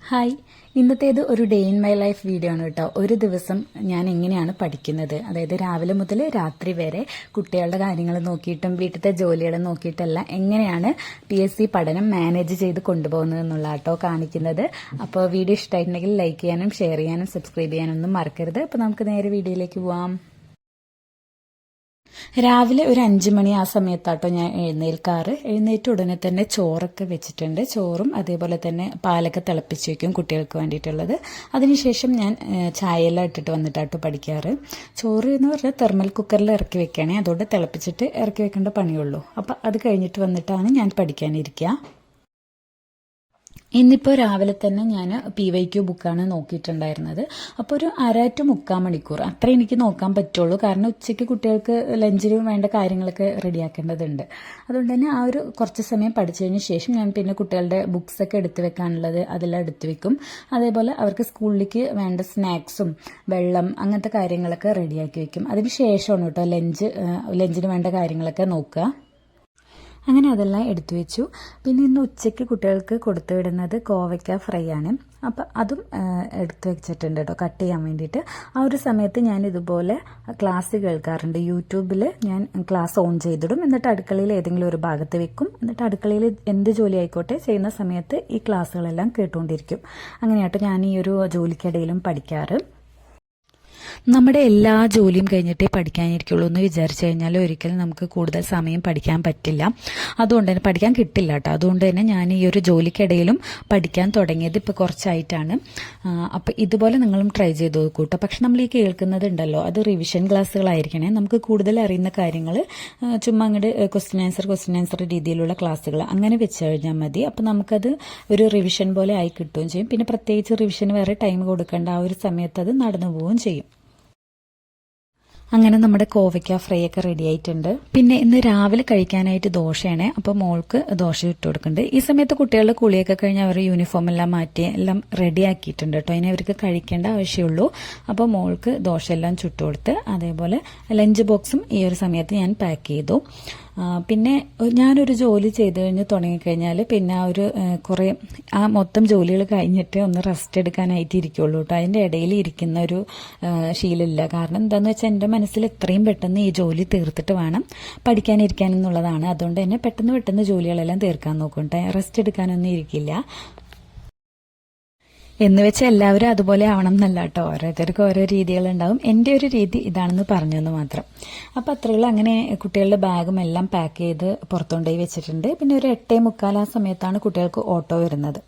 Hi, ഇന്നത്തേത് ഒരു day in my life video ആണ് കേട്ടോ. ഒരു ദിവസം ഞാൻ എങ്ങനെയാണ് പഠിക്കുന്നത്, അതായത് രാവിലെ മുതൽ രാത്രി വരെ കുട്ടികളുടെ കാര്യങ്ങൾ നോക്കിയിട്ടും വീട്ടിലത്തെ ജോലികൾ നോക്കിയിട്ടെല്ലാം എങ്ങനെയാണ് PSC പഠനം മാനേജ് ചെയ്ത് കൊണ്ടുപോകുന്നത് എന്നുള്ള കേട്ടോ കാണിക്കുന്നത്. അപ്പോൾ വീഡിയോ ഇഷ്ടമായിട്ടുണ്ടെങ്കിൽ ലൈക്ക് ചെയ്യാനും ഷെയർ ചെയ്യാനും സബ്സ്ക്രൈബ് ചെയ്യാനൊന്നും മറക്കരുത്. അപ്പോൾ നമുക്ക് നേരെ വീഡിയോയിലേക്ക് പോവാം. രാവിലെ ഒരു 5 മണി ആ സമയത്താട്ടോ ഞാൻ എഴുന്നേൽക്കാറ്. എഴുന്നേറ്റ് ഉടനെ തന്നെ ചോറൊക്കെ വെച്ചിട്ടുണ്ട്. ചോറും അതേപോലെ തന്നെ പാലൊക്കെ തിളപ്പിച്ച് വയ്ക്കും കുട്ടികൾക്ക് വേണ്ടിയിട്ടുള്ളത്. അതിനുശേഷം ഞാൻ ചായയെല്ലാം ഇട്ടിട്ട് വന്നിട്ടാട്ടോ പഠിക്കാറ്. ചോറ് എന്ന് പറഞ്ഞാൽ തെർമൽ കുക്കറിൽ ഇറക്കി വെക്കുകയാണെ, അതുകൊണ്ട് തിളപ്പിച്ചിട്ട് ഇറക്കി വെക്കേണ്ട പണിയുള്ളൂ. അപ്പം അത് കഴിഞ്ഞിട്ട് വന്നിട്ടാണ് ഞാൻ പഠിക്കാനിരിക്കുക. ഇന്നിപ്പോൾ രാവിലെ തന്നെ ഞാൻ PYQ ബുക്കാണ് നോക്കിയിട്ടുണ്ടായിരുന്നത്. അപ്പോൾ ഒരു 1.5 to 3 മണിക്കൂർ അത്ര എനിക്ക് നോക്കാൻ പറ്റുള്ളൂ. കാരണം ഉച്ചയ്ക്ക് കുട്ടികൾക്ക് ലഞ്ചിന് വേണ്ട കാര്യങ്ങളൊക്കെ റെഡിയാക്കേണ്ടതുണ്ട്. അതുകൊണ്ട് തന്നെ ആ ഒരു കുറച്ച് സമയം പഠിച്ചതിന് ശേഷം ഞാൻ പിന്നെ കുട്ടികളുടെ ബുക്സൊക്കെ എടുത്തു വെക്കാനുള്ളത് അതെല്ലാം എടുത്തു വെക്കും. അതേപോലെ അവർക്ക് സ്കൂളിലേക്ക് വേണ്ട സ്നാക്സും വെള്ളം അങ്ങനത്തെ കാര്യങ്ങളൊക്കെ റെഡിയാക്കി വെക്കും. അതിന് ശേഷമാണ് കേട്ടോ ലഞ്ചിന് വേണ്ട കാര്യങ്ങളൊക്കെ നോക്കുക. അങ്ങനെ അതെല്ലാം എടുത്തു വെച്ചു. പിന്നെ ഇന്ന് ഉച്ചയ്ക്ക് കുട്ടികൾക്ക് കൊടുത്തു വിടുന്നത് കോവയ്ക്ക ഫ്രൈ ആണ്. അപ്പം അതും എടുത്തു വെച്ചിട്ടുണ്ട് കേട്ടോ, കട്ട് ചെയ്യാൻ വേണ്ടിയിട്ട്. ആ ഒരു സമയത്ത് ഞാൻ ഇതുപോലെ ക്ലാസ് കേൾക്കാറുണ്ട്. യൂട്യൂബിൽ ഞാൻ ക്ലാസ് ഓൺ ചെയ്തിടും. എന്നിട്ട് അടുക്കളയിൽ ഏതെങ്കിലും ഒരു ഭാഗത്ത് വെക്കും. എന്നിട്ട് അടുക്കളയിൽ എന്ത് ജോലി ആയിക്കോട്ടെ ചെയ്യുന്ന സമയത്ത് ഈ ക്ലാസ്സുകളെല്ലാം കേട്ടുകൊണ്ടിരിക്കും. അങ്ങനെയാട്ടോ ഞാൻ ഈ ഒരു ജോലിക്കിടയിലും പഠിക്കാറ്. നമ്മുടെ എല്ലാ ജോലിയും കഴിഞ്ഞിട്ടേ പഠിക്കാനിരിക്കുള്ളൂ എന്ന് വിചാരിച്ചു കഴിഞ്ഞാൽ ഒരിക്കലും നമുക്ക് കൂടുതൽ സമയം പഠിക്കാൻ പറ്റില്ല. അതുകൊണ്ട് തന്നെ പഠിക്കാൻ കിട്ടില്ല കേട്ടോ. അതുകൊണ്ട് തന്നെ ഞാൻ ഈ ഒരു ജോലിക്കിടയിലും പഠിക്കാൻ തുടങ്ങിയത് ഇപ്പോൾ കുറച്ചായിട്ടാണ്. അപ്പോൾ ഇതുപോലെ നിങ്ങളും ട്രൈ ചെയ്ത് നോക്കൂ കേട്ടോ. പക്ഷെ നമ്മൾ ഈ കേൾക്കുന്നതുണ്ടല്ലോ, അത് റിവിഷൻ ക്ലാസ്സുകളായിരിക്കണേ. നമുക്ക് കൂടുതൽ അറിയുന്ന കാര്യങ്ങൾ ചുമ്മാ അങ്ങോട്ട് ക്വസ്റ്റ്യൻ ആൻസർ രീതിയിലുള്ള ക്ലാസ്സുകൾ അങ്ങനെ വെച്ച് കഴിഞ്ഞാൽ മതി. അപ്പോൾ നമുക്കത് ഒരു റിവിഷൻ പോലെ ആയി കിട്ടുകയും ചെയ്യും. പിന്നെ പ്രത്യേകിച്ച് റിവിഷന് വേറെ ടൈം കൊടുക്കേണ്ട, ആ ഒരു സമയത്ത് അത് നടന്നു പോവുകയും ചെയ്യും. അങ്ങനെ നമ്മുടെ കോവയ്ക്ക ഫ്രൈ ഒക്കെ റെഡി ആയിട്ടുണ്ട്. പിന്നെ ഇന്ന് രാവിലെ കഴിക്കാനായിട്ട് ദോശയാണ്. അപ്പോൾ മോൾക്ക് ദോശ ഇട്ട് കൊടുക്കുന്നുണ്ട്. ഈ സമയത്ത് കുട്ടികളുടെ കുളിയൊക്കെ കഴിഞ്ഞ് അവർ യൂണിഫോം എല്ലാം മാറ്റി എല്ലാം റെഡി ആക്കിയിട്ടുണ്ട് കേട്ടോ. ഇനി അവർക്ക് കഴിക്കേണ്ട ആവശ്യമുള്ളൂ. അപ്പോൾ മോൾക്ക് ദോശ എല്ലാം ചുട്ടു കൊടുത്ത് അതേപോലെ ലഞ്ച് ബോക്സും ഈ ഒരു സമയത്ത് ഞാൻ പാക്ക് ചെയ്തു. പിന്നെ ഞാനൊരു ജോലി ചെയ്ത് കഴിഞ്ഞ് തുടങ്ങിക്കഴിഞ്ഞാൽ പിന്നെ ആ മൊത്തം ജോലികൾ കഴിഞ്ഞിട്ട് ഒന്ന് റെസ്റ്റ് എടുക്കാനായിട്ട് ഇരിക്കുള്ളൂ കേട്ടോ. അതിൻ്റെ ഇടയിൽ ഇരിക്കുന്ന ഒരു ശീലമില്ല. കാരണം എന്താണെന്ന് വെച്ചാൽ എൻ്റെ മനസ്സിൽ എത്രയും പെട്ടെന്ന് ഈ ജോലി തീർത്തിട്ട് വേണം പഠിക്കാനിരിക്കാനെന്നുള്ളതാണ്. അതുകൊണ്ട് തന്നെ പെട്ടെന്ന് ജോലികളെല്ലാം തീർക്കാൻ നോക്കും കേട്ടോ. റെസ്റ്റ് എടുക്കാനൊന്നും ഇരിക്കില്ല. എന്ന് വെച്ചാൽ എല്ലാവരും അതുപോലെ ആവണം എന്നല്ല കേട്ടോ. ഓരോരുത്തർക്കും ഓരോ രീതികളുണ്ടാവും. എൻ്റെ ഒരു രീതി ഇതാണെന്ന് പറഞ്ഞെന്ന് മാത്രം. അപ്പോൾ അത്രയുള്ള അങ്ങനെ കുട്ടികളുടെ ബാഗും എല്ലാം പാക്ക് ചെയ്ത് പുറത്തുകൊണ്ടുപോയി വെച്ചിട്ടുണ്ട്. പിന്നെ ഒരു 8:45 ആ സമയത്താണ് കുട്ടികൾക്ക് ഓട്ടോ വരുന്നത്.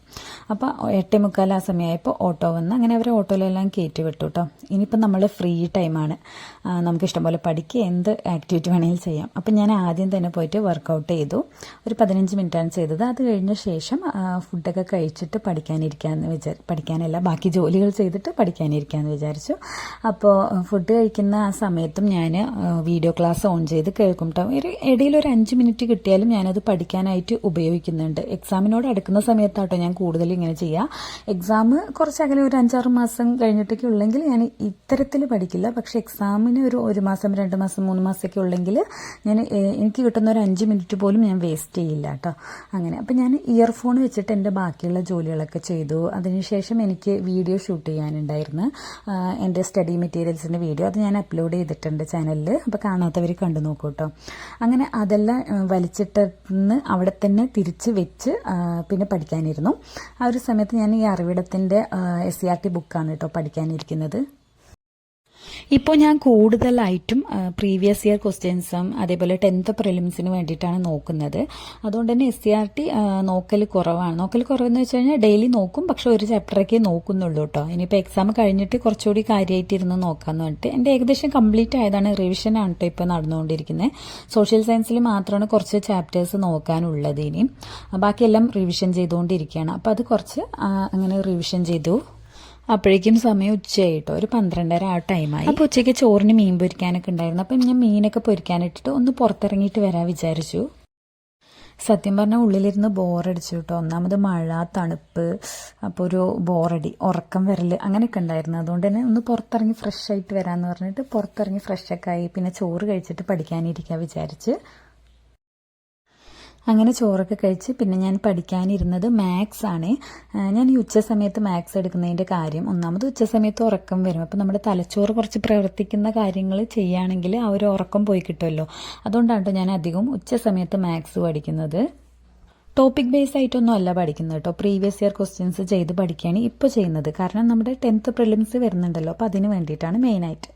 അപ്പോൾ 8:45 ആ സമയമായപ്പോൾ ഓട്ടോ വന്ന് അങ്ങനെ അവരെ ഓട്ടോയിലെല്ലാം കയറ്റി വിട്ടു കേട്ടോ. ഇനിയിപ്പോൾ നമ്മൾ ഫ്രീ ടൈമാണ്. നമുക്ക് ഇഷ്ടംപോലെ പഠിക്കുക, എന്ത് ആക്ടിവിറ്റി വേണമെങ്കിലും ചെയ്യാം. അപ്പം ഞാൻ ആദ്യം തന്നെ പോയിട്ട് വർക്കൗട്ട് ചെയ്തു. ഒരു 15 മിനിറ്റാണ് ചെയ്തത്. അത് കഴിഞ്ഞ ശേഷം ഫുഡൊക്കെ കഴിച്ചിട്ട് പഠിക്കാനല്ല ബാക്കി ജോലികൾ ചെയ്തിട്ട് പഠിക്കാനിരിക്കാമെന്ന് വിചാരിച്ചു. അപ്പോൾ ഫുഡ് കഴിക്കുന്ന ആ സമയത്തും ഞാൻ വീഡിയോ ക്ലാസ് ഓൺ ചെയ്ത് കേൾക്കും കേട്ടോ. ഇടയിൽ ഒരു 5 മിനിറ്റ് കിട്ടിയാലും ഞാനത് പഠിക്കാനായിട്ട് ഉപയോഗിക്കുന്നുണ്ട്. എക്സാമിനോട് അടുക്കുന്ന സമയത്താട്ടോ ഞാൻ കൂടുതൽ ഇങ്ങനെ ചെയ്യുക. എക്സാം കുറച്ചകലെ ഒരു 5-6 മാസം കഴിഞ്ഞിട്ടൊക്കെ ഉള്ളെങ്കിൽ ഞാൻ ഇത്തരത്തിൽ പഠിക്കില്ല. പക്ഷെ എക്സാമിന് ഒരു 1 മാസം 2 മാസം 3 മാസമൊക്കെ ഉള്ളെങ്കിൽ എനിക്ക് കിട്ടുന്ന ഒരു 5 മിനിറ്റ് പോലും ഞാൻ വേസ്റ്റ് ചെയ്യില്ല കേട്ടോ. അങ്ങനെ അപ്പം ഞാൻ ഇയർഫോൺ വെച്ചിട്ട് എൻ്റെ ബാക്കിയുള്ള ജോലികളൊക്കെ ചെയ്തു. അതിനുശേഷം എനിക്ക് വീഡിയോ ഷൂട്ട് ചെയ്യാനുണ്ടായിരുന്നു. എൻ്റെ സ്റ്റഡി മെറ്റീരിയൽസിൻ്റെ വീഡിയോ അത് ഞാൻ അപ്ലോഡ് ചെയ്തിട്ടുണ്ട് ചാനലിൽ. അപ്പോൾ കാണാത്തവർ കണ്ടു നോക്കൂ കേട്ടോ. അങ്ങനെ അതെല്ലാം വലിച്ചിട്ടെന്ന് അവിടെ തന്നെ തിരിച്ച് വെച്ച് പിന്നെ പഠിക്കാനിരുന്നു. ആ ഒരു സമയത്ത് ഞാൻ ഈ അറിവിടത്തിൻ്റെ SCERT ബുക്കാണ് കേട്ടോ പഠിക്കാനിരിക്കുന്നത്. ഇപ്പോൾ ഞാൻ കൂടുതലായിട്ടും പ്രീവിയസ് ഇയർ ക്വസ്റ്റ്യൻസും അതേപോലെ 10th പ്രിലിംസിന് വേണ്ടിയിട്ടാണ് നോക്കുന്നത്. അതുകൊണ്ട് തന്നെ SCERT നോക്കൽ കുറവാണ്. നോക്കൽ കുറവെന്ന് വെച്ച് കഴിഞ്ഞാൽ ഡെയിലി നോക്കും, പക്ഷെ ഒരു ചാപ്റ്ററൊക്കെ നോക്കുന്നുള്ളൂ കേട്ടോ. ഇനിയിപ്പോൾ എക്സാം കഴിഞ്ഞിട്ട് കുറച്ചുകൂടി കാര്യമായിട്ടിരുന്ന് നോക്കാമെന്ന് പറഞ്ഞിട്ട് എൻ്റെ ഏകദേശം കംപ്ലീറ്റ് ആയതാണ്. റിവിഷനാണ് കേട്ടോ ഇപ്പോൾ നടന്നുകൊണ്ടിരിക്കുന്നത്. സോഷ്യൽ സയൻസിൽ മാത്രമാണ് കുറച്ച് ചാപ്റ്റേഴ്സ് നോക്കാനുള്ളത്. ഇനിയും ബാക്കിയെല്ലാം റിവിഷൻ ചെയ്തുകൊണ്ടിരിക്കുകയാണ്. അപ്പോൾ അത് കുറച്ച് അങ്ങനെ റിവിഷൻ ചെയ്തു. അപ്പോഴേക്കും സമയം ഉച്ചയായിട്ടോ, ഒരു 12:30 ആ ടൈമായി. അപ്പോൾ ഉച്ചയ്ക്ക് ചോറിന് മീൻ പൊരിക്കാനൊക്കെ ഉണ്ടായിരുന്നു. അപ്പം ഞാൻ മീനൊക്കെ പൊരിക്കാനിട്ടിട്ട് ഒന്ന് പുറത്തിറങ്ങിയിട്ട് വരാൻ വിചാരിച്ചു. സത്യം പറഞ്ഞാൽ ഉള്ളിലിരുന്ന് ബോറടിച്ചു കേട്ടോ. ഒന്നാമത് മഴ, തണുപ്പ്, അപ്പോൾ ഒരു ബോറടി, ഉറക്കം വരൽ അങ്ങനെയൊക്കെ ഉണ്ടായിരുന്നു. അതുകൊണ്ട് തന്നെ ഒന്ന് പുറത്തിറങ്ങി ഫ്രഷ് ആയിട്ട് വരാമെന്ന് പറഞ്ഞിട്ട് പുറത്തിറങ്ങി ഫ്രഷൊക്കെ ആയി. പിന്നെ ചോറ് കഴിച്ചിട്ട് പഠിക്കാനിരിക്കാൻ വിചാരിച്ച് അങ്ങനെ ചോറൊക്കെ കഴിച്ച് പിന്നെ ഞാൻ പഠിക്കാനിരുന്നത് മാത്സ് ആണ്. ഞാൻ ഈ ഉച്ച സമയത്ത് മാത്സ് എടുക്കുന്നതിൻ്റെ കാര്യം, ഒന്നാമത് ഉച്ച സമയത്ത് ഉറക്കം വരും. അപ്പോൾ നമ്മുടെ തലച്ചോറ് കുറച്ച് പ്രവർത്തിക്കുന്ന കാര്യങ്ങൾ ചെയ്യുകയാണെങ്കിൽ ആ ഒരു ഉറക്കം പോയി കിട്ടുമല്ലോ. അതുകൊണ്ടാണ് ഞാൻ അധികം ഉച്ച സമയത്ത് മാത്സ് പഠിക്കുന്നത്. ടോപ്പിക് ബേസ് ആയിട്ടൊന്നും അല്ല പഠിക്കുന്നത് കേട്ടോ, പ്രീവിയസ് ഇയർ ക്വസ്റ്റ്യൻസ് ചെയ്ത് പഠിക്കുകയാണ് ഇപ്പോൾ ചെയ്യുന്നത്. കാരണം നമ്മുടെ 10th പ്രിലിംസ് വരുന്നുണ്ടല്ലോ, അപ്പോൾ അതിന് വേണ്ടിയിട്ടാണ് മെയിനായിട്ട്.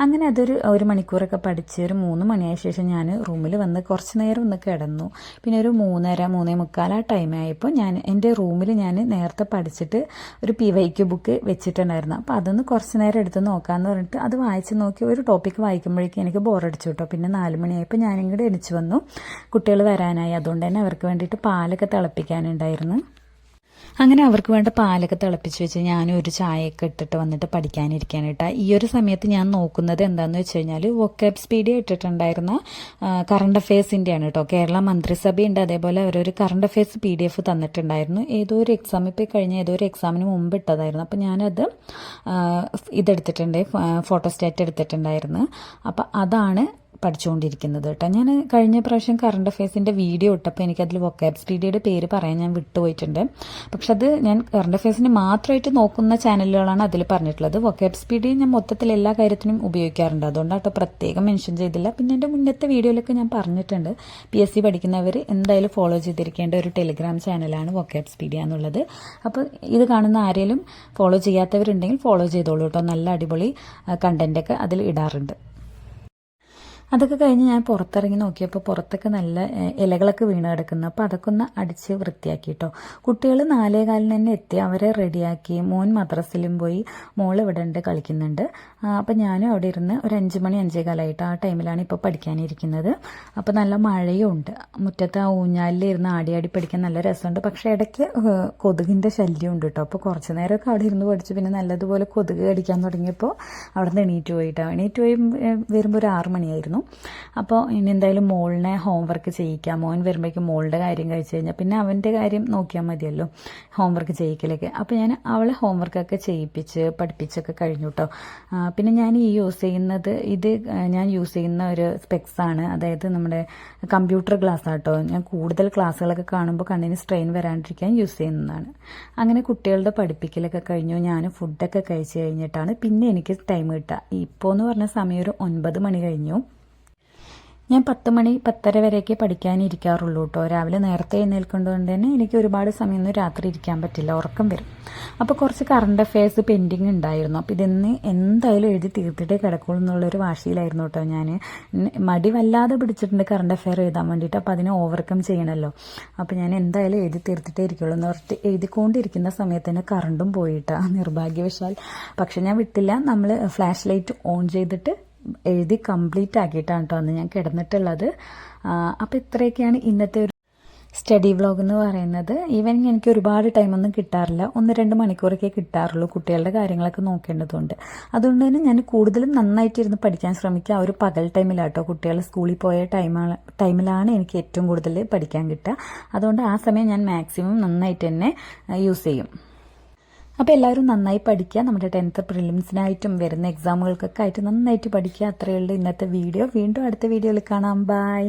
അങ്ങനെ ഒരു മണിക്കൂറൊക്കെ പഠിച്ച് ഒരു 3 മണിയായ ശേഷം ഞാൻ റൂമിൽ വന്ന് കുറച്ച് നേരം ഒന്ന് കിടന്നു. പിന്നെ ഒരു 3:30 3:45 ആ ടൈമായപ്പോൾ എൻ്റെ റൂമിൽ ഞാൻ നേരത്തെ പഠിച്ചിട്ട് ഒരു PYQ ബുക്ക് വെച്ചിട്ടുണ്ടായിരുന്നു. അപ്പോൾ അതൊന്ന് കുറച്ച് നേരം എടുത്ത് നോക്കാമെന്ന് പറഞ്ഞിട്ട് അത് വായിച്ച് നോക്കി. ഒരു ടോപ്പിക്ക് വായിക്കുമ്പോഴേക്കും എനിക്ക് ബോറടിച്ചു കേട്ടോ. പിന്നെ 4 മണിയായപ്പോൾ ഞാനിങ്ങോട്ട് എണിച്ച് വന്നു. കുട്ടികൾ വരാനായി, അതുകൊണ്ട് തന്നെ അവർക്ക് വേണ്ടിയിട്ട് പാലൊക്കെ തിളപ്പിക്കാനുണ്ടായിരുന്നു. അങ്ങനെ അവർക്ക് വേണ്ട പാലൊക്കെ തിളപ്പിച്ച് വെച്ച് ഞാനും ഒരു ചായയൊക്കെ ഇട്ടിട്ട് വന്നിട്ട് പഠിക്കാനിരിക്കാനായിട്ട്. ഈ ഒരു സമയത്ത് ഞാൻ നോക്കുന്നത് എന്താണെന്ന് വെച്ച് കഴിഞ്ഞാൽ വൊക്കാബ്സ്പീഡിയ ഇട്ടിട്ടുണ്ടായിരുന്ന കറണ്ട് അഫയേഴ്സിൻ്റെയാണ് കേട്ടോ. കേരള മന്ത്രിസഭയുണ്ട്, അതേപോലെ അവരൊരു കറണ്ട് അഫയേഴ്സ് PDF തന്നിട്ടുണ്ടായിരുന്നു. ഏതോ ഒരു എക്സാം, ഇപ്പോൾ കഴിഞ്ഞ ഏതോ ഒരു എക്സാമിന് മുമ്പ് ഇട്ടതായിരുന്നു. അപ്പോൾ ഞാനത് ഇതെടുത്തിട്ടുണ്ട്, ഫോട്ടോസ്റ്റാറ്റ് എടുത്തിട്ടുണ്ടായിരുന്നു. അപ്പോൾ അതാണ് പഠിച്ചുകൊണ്ടിരിക്കുന്നത് കേട്ടോ. ഞാൻ കഴിഞ്ഞ പ്രാവശ്യം കറണ്ട് അഫയേഴ്സിൻ്റെ വീഡിയോ ഇട്ടപ്പോൾ എനിക്കതിൽ വൊക്കാബ്സ്പീഡിയയുടെ പേര് പറയാൻ ഞാൻ വിട്ടുപോയിട്ടുണ്ട്. പക്ഷെ അത് ഞാൻ കറണ്ട് അഫയേഴ്സിന് മാത്രമായിട്ട് നോക്കുന്ന ചാനലുകളാണ് അതിൽ പറഞ്ഞിട്ടുള്ളത്. വൊക്കാബ്സ്പീഡിയ ഞാൻ മൊത്തത്തിൽ എല്ലാ കാര്യത്തിനും ഉപയോഗിക്കാറുണ്ട്, അതുകൊണ്ടാട്ടോ പ്രത്യേകം മെൻഷൻ ചെയ്തില്ല. പിന്നെ എൻ്റെ മുന്നത്തെ വീഡിയോയിലൊക്കെ ഞാൻ പറഞ്ഞിട്ടുണ്ട്, PSC പഠിക്കുന്നവർ എന്തായാലും ഫോളോ ചെയ്തിരിക്കേണ്ട ഒരു ടെലിഗ്രാം ചാനലാണ് വൊക്കാബ്സ്പീഡിയ എന്നുള്ളത്. അപ്പോൾ ഇത് കാണുന്ന ആരെങ്കിലും ഫോളോ ചെയ്യാത്തവരുണ്ടെങ്കിൽ ഫോളോ ചെയ്തോളൂ കേട്ടോ. നല്ല അടിപൊളി കണ്ടൻറ്റൊക്കെ അതിൽ ഇടാറുണ്ട്. അതൊക്കെ കഴിഞ്ഞ് ഞാൻ പുറത്തിറങ്ങി നോക്കിയപ്പോൾ പുറത്തൊക്കെ നല്ല ഇലകളൊക്കെ വീണ് കിടക്കുന്നു. അപ്പോൾ അതൊക്കെ ഒന്ന് അടിച്ച് വൃത്തിയാക്കി കേട്ടോ. കുട്ടികൾ 4:15 തന്നെ എത്തി, അവരെ റെഡിയാക്കി. മോൻ മദ്രസയിലും പോയി, മോൾ ഇവിടെ ഉണ്ട് കളിക്കുന്നുണ്ട്. അപ്പോൾ ഞാനും അവിടെ ഇരുന്ന് ഒരു 5 മണി 5:15 ആ ടൈമിലാണ് ഇപ്പോൾ പഠിക്കാനിരിക്കുന്നത്. അപ്പോൾ നല്ല മഴയും ഉണ്ട്. മുറ്റത്ത് ആ ഊഞ്ഞാലിലിരുന്ന് ആടി പഠിക്കാൻ നല്ല രസമുണ്ട്. പക്ഷേ ഇടയ്ക്ക് കൊതുകിൻ്റെ ശല്യം ഉണ്ട് കേട്ടോ. അപ്പോൾ കുറച്ച് നേരമൊക്കെ അവിടെ ഇരുന്ന് പഠിച്ചു. പിന്നെ നല്ലതുപോലെ കൊതുക് കടിക്കാൻ തുടങ്ങിയപ്പോൾ അവിടെ നിന്ന് എണീറ്റ് പോയി വരുമ്പോൾ ഒരു 6 മണിയായിരുന്നു. അപ്പോൾ ഇനി എന്തായാലും മോളിനെ ഹോംവർക്ക് ചെയ്യിക്കാം. മോൻ വരുമ്പോഴേക്കും മോളുടെ കാര്യം കഴിച്ചു കഴിഞ്ഞാൽ പിന്നെ അവൻ്റെ കാര്യം നോക്കിയാൽ മതിയല്ലോ, ഹോംവർക്ക് ചെയ്യിക്കലൊക്കെ. അപ്പോൾ ഞാൻ അവളെ ഹോംവർക്കൊക്കെ ചെയ്യിപ്പിച്ച് പഠിപ്പിച്ചൊക്കെ കഴിഞ്ഞു കേട്ടോ. പിന്നെ ഞാൻ യൂസ് ചെയ്യുന്ന ഒരു സ്പെക്സാണ്, അതായത് നമ്മുടെ കമ്പ്യൂട്ടർ ഗ്ലാസ് ആട്ടോ. ഞാൻ കൂടുതൽ ക്ലാസ്സുകളൊക്കെ കാണുമ്പോൾ കണ്ണിന് സ്ട്രെയിൻ വരാണ്ടിരിക്കാൻ യൂസ് ചെയ്യുന്നതാണ്. അങ്ങനെ കുട്ടികളുടെ പഠിപ്പിക്കലൊക്കെ കഴിഞ്ഞു. ഞാൻ ഫുഡൊക്കെ കഴിച്ച് കഴിഞ്ഞിട്ടാണ് പിന്നെ എനിക്ക് ടൈം കിട്ടുക. ഇപ്പോൾ എന്ന് പറഞ്ഞ സമയം ഒരു 9 മണി കഴിഞ്ഞു. ഞാൻ 10 മണി 10:30 വരെയൊക്കെ പഠിക്കാനിരിക്കാറുള്ളൂ കേട്ടോ. രാവിലെ നേരത്തെ എഴുന്നേൽക്കൊണ്ടുകൊണ്ട് തന്നെ എനിക്ക് ഒരുപാട് സമയമൊന്നും രാത്രി ഇരിക്കാൻ പറ്റില്ല, ഉറക്കം വരും. അപ്പോൾ കുറച്ച് കറണ്ട് അഫയേഴ്സ് പെൻഡിങ് ഉണ്ടായിരുന്നു. അപ്പോൾ ഇതെന്ന് എന്തായാലും എഴുതി തീർത്തിട്ടേ കിടക്കുള്ളൂ എന്നുള്ളൊരു വാശിയിലായിരുന്നു കേട്ടോ. ഞാൻ മടി വല്ലാതെ പിടിച്ചിട്ടുണ്ട് കറണ്ട് അഫയർ എഴുതാൻ വേണ്ടിയിട്ട്. അപ്പോൾ അതിനെ ഓവർകം ചെയ്യണമല്ലോ. അപ്പോൾ ഞാൻ എന്തായാലും എഴുതി തീർത്തിട്ടേ ഇരിക്കുള്ളൂ എന്ന് പറഞ്ഞിട്ട് എഴുതിക്കൊണ്ടിരിക്കുന്ന സമയത്ത് തന്നെ കറണ്ടും പോയിട്ടാണ് നിർഭാഗ്യവശാൽ. പക്ഷെ ഞാൻ വിട്ടില്ല, നമ്മൾ ഫ്ലാഷ് ലൈറ്റ് ഓൺ ചെയ്തിട്ട് എഴുതി കംപ്ലീറ്റ് ആക്കിയിട്ടാണ് കേട്ടോ അന്ന് ഞാൻ കിടന്നിട്ടുള്ളത്. അപ്പോൾ ഇത്രയൊക്കെയാണ് ഇന്നത്തെ ഒരു സ്റ്റഡി വ്ളോഗ് എന്ന് പറയുന്നത്. ഈവനിങ് എനിക്ക് ഒരുപാട് ടൈമൊന്നും കിട്ടാറില്ല, 1-2 മണിക്കൂറൊക്കെ കിട്ടാറുള്ളൂ കുട്ടികളുടെ കാര്യങ്ങളൊക്കെ നോക്കേണ്ടതുകൊണ്ട്. അതുകൊണ്ട് തന്നെ ഞാൻ കൂടുതലും നന്നായിട്ടിരുന്ന് പഠിക്കാൻ ശ്രമിക്കുക ഒരു പകൽ ടൈമിലാട്ടോ. കുട്ടികൾ സ്കൂളിൽ പോയ ടൈമിലാണ് എനിക്ക് ഏറ്റവും കൂടുതൽ പഠിക്കാൻ കിട്ടുക. അതുകൊണ്ട് ആ സമയം ഞാൻ മാക്സിമം നന്നായിട്ട് തന്നെ യൂസ് ചെയ്യും. അപ്പോൾ എല്ലാവരും നന്നായി പഠിക്കുക. നമ്മുടെ 10th പ്രിലിംസിനായിട്ടും വരുന്ന എക്സാമുകൾക്കൊക്കെ ആയിട്ട് നന്നായിട്ട് പഠിക്കുക. അത്രയേ ഉള്ളൂ ഇന്നത്തെ വീഡിയോ. വീണ്ടും അടുത്ത വീഡിയോയിൽ കാണാം. ബൈ.